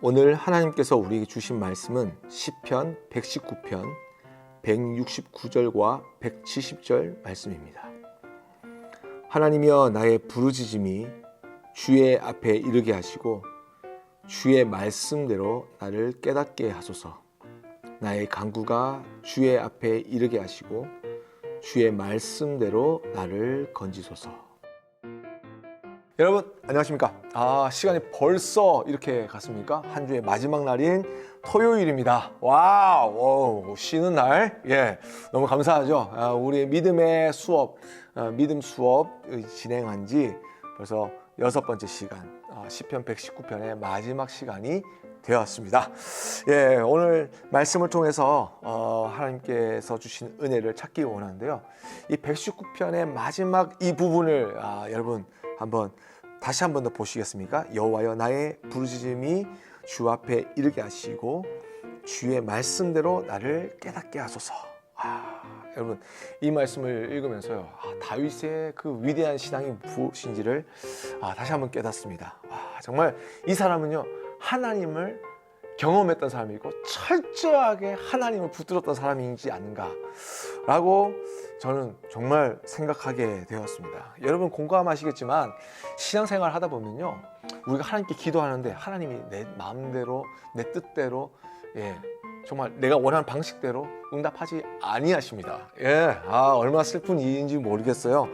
오늘 하나님께서 우리에게 주신 말씀은 시편 119편 169절과 170절 말씀입니다. 하나님이여 나의 부르짖음이 주의 앞에 이르게 하시고 주의 말씀대로 나를 깨닫게 하소서. 나의 간구가 주의 앞에 이르게 하시고 주의 말씀대로 나를 건지소서. 여러분 안녕하십니까? 시간이 벌써 이렇게 갔습니까? 한 주의 마지막 날인 토요일입니다. 와우, 쉬는 날. 너무 감사하죠. 우리의 믿음의 수업, 믿음 수업 진행한 지 벌써 6번째 시간, 시편 119편의 마지막 시간이 되었습니다. 오늘 말씀을 통해서 하나님께서 주신 은혜를 찾기 원하는데요. 이 119편의 마지막 이 부분을 여러분 다시 한 번 더 보시겠습니까? 여호와여 나의 부르짖음이 주 앞에 이르게 하시고 주의 말씀대로 나를 깨닫게 하소서. 여러분 이 말씀을 읽으면서요, 다윗의 그 위대한 신앙이 무엇인지를 다시 한번 깨닫습니다. 정말 이 사람은요, 하나님을 경험했던 사람이고 철저하게 하나님을 붙들었던 사람이지 않은가라고 저는 정말 생각하게 되었습니다. 여러분 공감하시겠지만 신앙생활 하다 보면요, 우리가 하나님께 기도하는데 하나님이 내 마음대로 내 뜻대로 정말 내가 원하는 방식대로 응답하지 아니하십니다. 얼마나 슬픈 일인지 모르겠어요.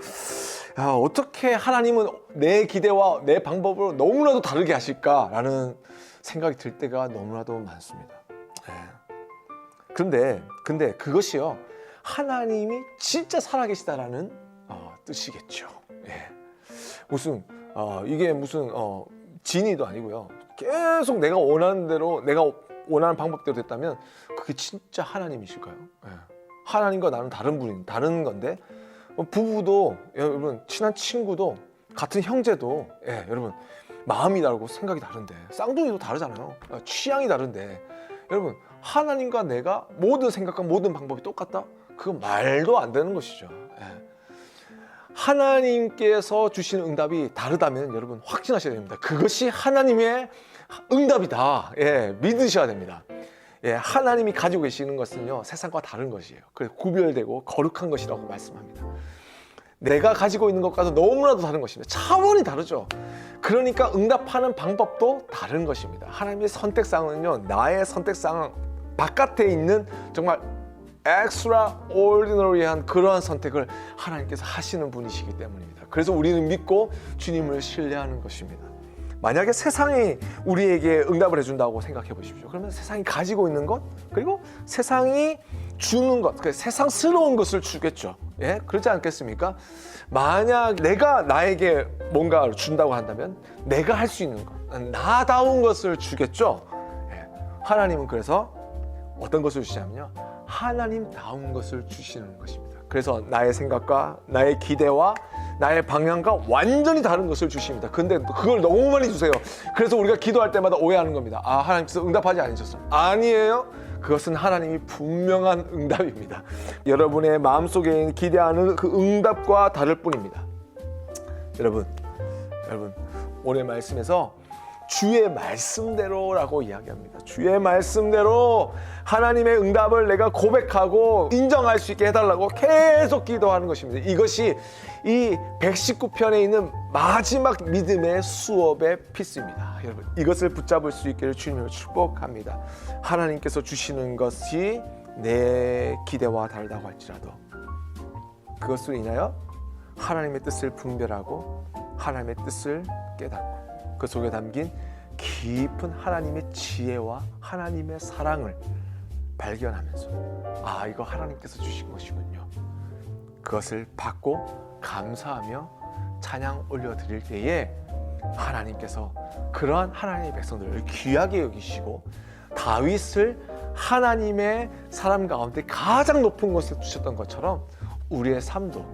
어떻게 하나님은 내 기대와 내 방법으로 너무나도 다르게 하실까라는 생각이 들 때가 너무나도 많습니다. 근데 그것이요, 하나님이 진짜 살아계시다라는 뜻이겠죠. 이게 무슨 진의도 아니고요. 계속 내가 원하는 대로, 내가 원하는 방법대로 됐다면 그게 진짜 하나님이실까요? 하나님과 나는 다른 건데, 부부도 여러분, 친한 친구도, 같은 형제도 여러분 마음이 다르고 생각이 다른데, 쌍둥이도 다르잖아요. 취향이 다른데, 여러분 하나님과 내가 모든 생각과 모든 방법이 똑같다? 그건 말도 안 되는 것이죠. 하나님께서 주시는 응답이 다르다면 여러분 확신하셔야 됩니다. 그것이 하나님의 응답이다. 믿으셔야 됩니다. 하나님이 가지고 계시는 것은요, 세상과 다른 것이에요. 그래서 구별되고 거룩한 것이라고 말씀합니다. 내가 가지고 있는 것과도 너무나도 다른 것입니다. 차원이 다르죠. 그러니까 응답하는 방법도 다른 것입니다. 하나님의 선택사항은요, 나의 선택사항 바깥에 있는 정말 extraordinary한 그러한 선택을 하나님께서 하시는 분이시기 때문입니다. 그래서 우리는 믿고 주님을 신뢰하는 것입니다. 만약에 세상이 우리에게 응답을 해준다고 생각해 보십시오. 그러면 세상이 가지고 있는 것, 그리고 세상이 주는 것, 그 세상스러운 것을 주겠죠. 그렇지 않겠습니까? 만약 내가 나에게 뭔가를 준다고 한다면 내가 할 수 있는 것, 나다운 것을 주겠죠. 하나님은 그래서 어떤 것을 주시냐면요, 하나님다운 것을 주시는 것입니다. 그래서 나의 생각과 나의 기대와 나의 방향과 완전히 다른 것을 주십니다. 근데 그걸 너무 많이 주세요. 그래서 우리가 기도할 때마다 오해하는 겁니다. 하나님께서 응답하지 않으셨어요. 아니에요. 그것은 하나님이 분명한 응답입니다. 여러분의 마음속에 기대하는 그 응답과 다를 뿐입니다. 여러분 오늘 말씀에서 주의 말씀대로라고 이야기합니다. 주의 말씀대로 하나님의 응답을 내가 고백하고 인정할 수 있게 해달라고 계속 기도하는 것입니다. 이것이 이 119편에 있는 마지막 믿음의 수업의 필수입니다. 여러분 이것을 붙잡을 수 있기를 주님을 축복합니다. 하나님께서 주시는 것이 내 기대와 다르다고 할지라도 그것으로 인하여 하나님의 뜻을 분별하고 하나님의 뜻을 깨닫고 그 속에 담긴 깊은 하나님의 지혜와 하나님의 사랑을 발견하면서 이거 하나님께서 주신 것이군요. 그것을 받고 감사하며 찬양 올려드릴 때에 하나님께서 그러한 하나님의 백성들을 귀하게 여기시고 다윗을 하나님의 사람 가운데 가장 높은 곳에 두셨던 것처럼 우리의 삶도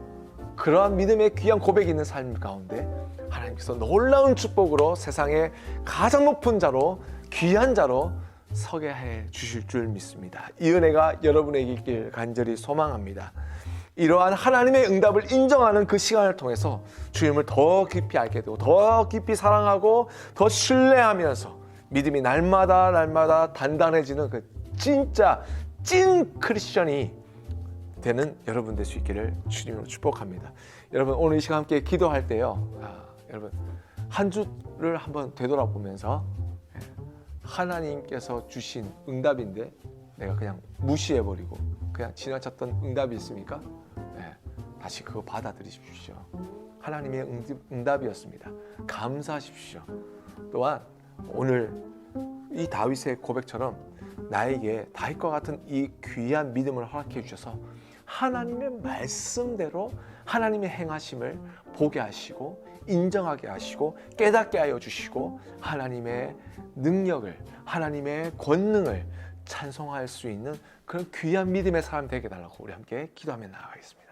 그러한 믿음의 귀한 고백이 있는 삶 가운데 하나님께서 놀라운 축복으로 세상의 가장 높은 자로 귀한 자로 서게 해 주실 줄 믿습니다. 이 은혜가 여러분에게 있길 간절히 소망합니다. 이러한 하나님의 응답을 인정하는 그 시간을 통해서 주님을 더 깊이 알게 되고 더 깊이 사랑하고 더 신뢰하면서 믿음이 날마다 단단해지는 그 진짜 찐 크리스천이 되는 여러분 될 수 있기를 주님으로 축복합니다. 여러분 오늘 이 시간 함께 기도할 때요, 여러분 한 주를 한번 되돌아보면서 하나님께서 주신 응답인데 내가 그냥 무시해버리고 그냥 지나쳤던 응답이 있습니까? 다시 그거 받아들이십시오. 하나님의 응답이었습니다. 감사하십시오. 또한 오늘 이 다윗의 고백처럼 나에게 다윗과 같은 이 귀한 믿음을 허락해 주셔서 하나님의 말씀대로 하나님의 행하심을 보게 하시고 인정하게 하시고 깨닫게 하여 주시고 하나님의 능력을, 하나님의 권능을 찬송할 수 있는 그런 귀한 믿음의 사람 되게 달라고 우리 함께 기도하며 나아가겠습니다.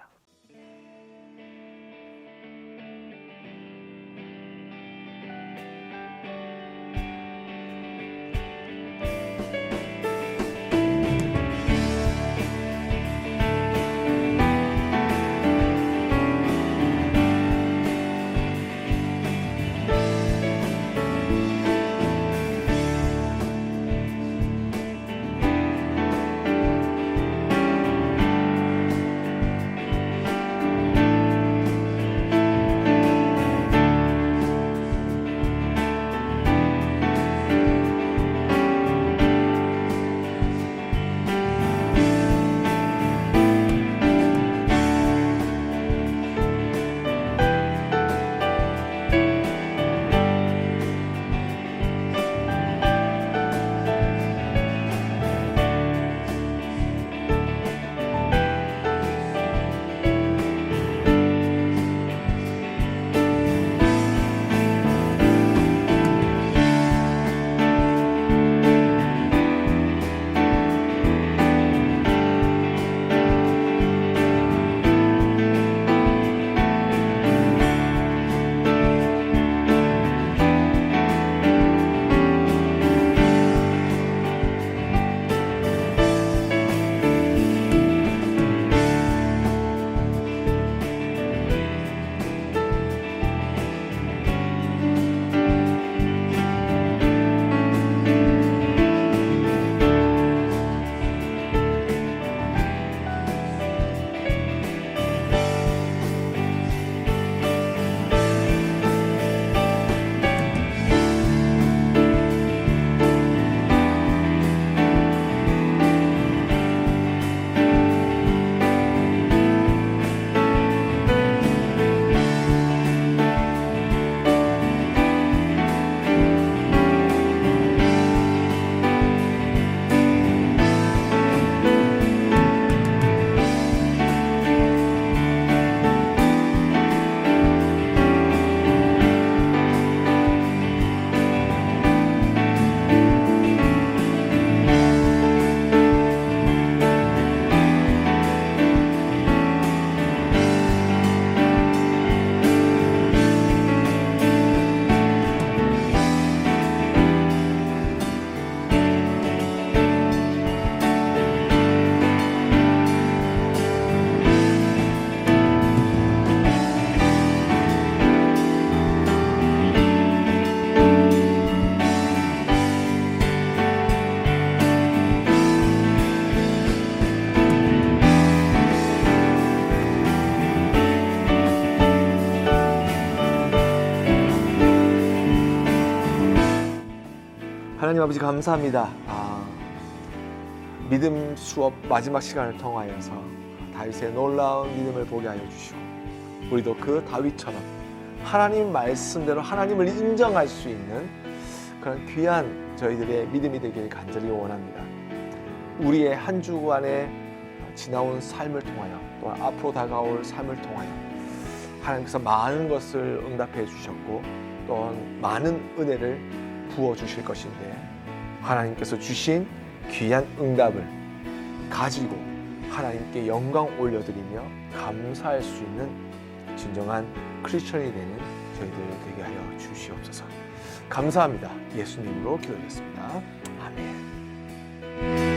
하나님 아버지 감사합니다. 믿음 수업 마지막 시간을 통하여서 다윗의 놀라운 믿음을 보게 하여 주시고 우리도 그 다윗처럼 하나님 말씀대로 하나님을 인정할 수 있는 그런 귀한 저희들의 믿음이 되길 간절히 원합니다. 우리의 한 주간의 지나온 삶을 통하여 또한 앞으로 다가올 삶을 통하여 하나님께서 많은 것을 응답해 주셨고 또한 많은 은혜를 부어주실 것인데 하나님께서 주신 귀한 응답을 가지고 하나님께 영광 올려드리며 감사할 수 있는 진정한 크리스천이 되는 저희들 되게 하여 주시옵소서. 감사합니다. 예수님으로 기도드렸습니다. 아멘.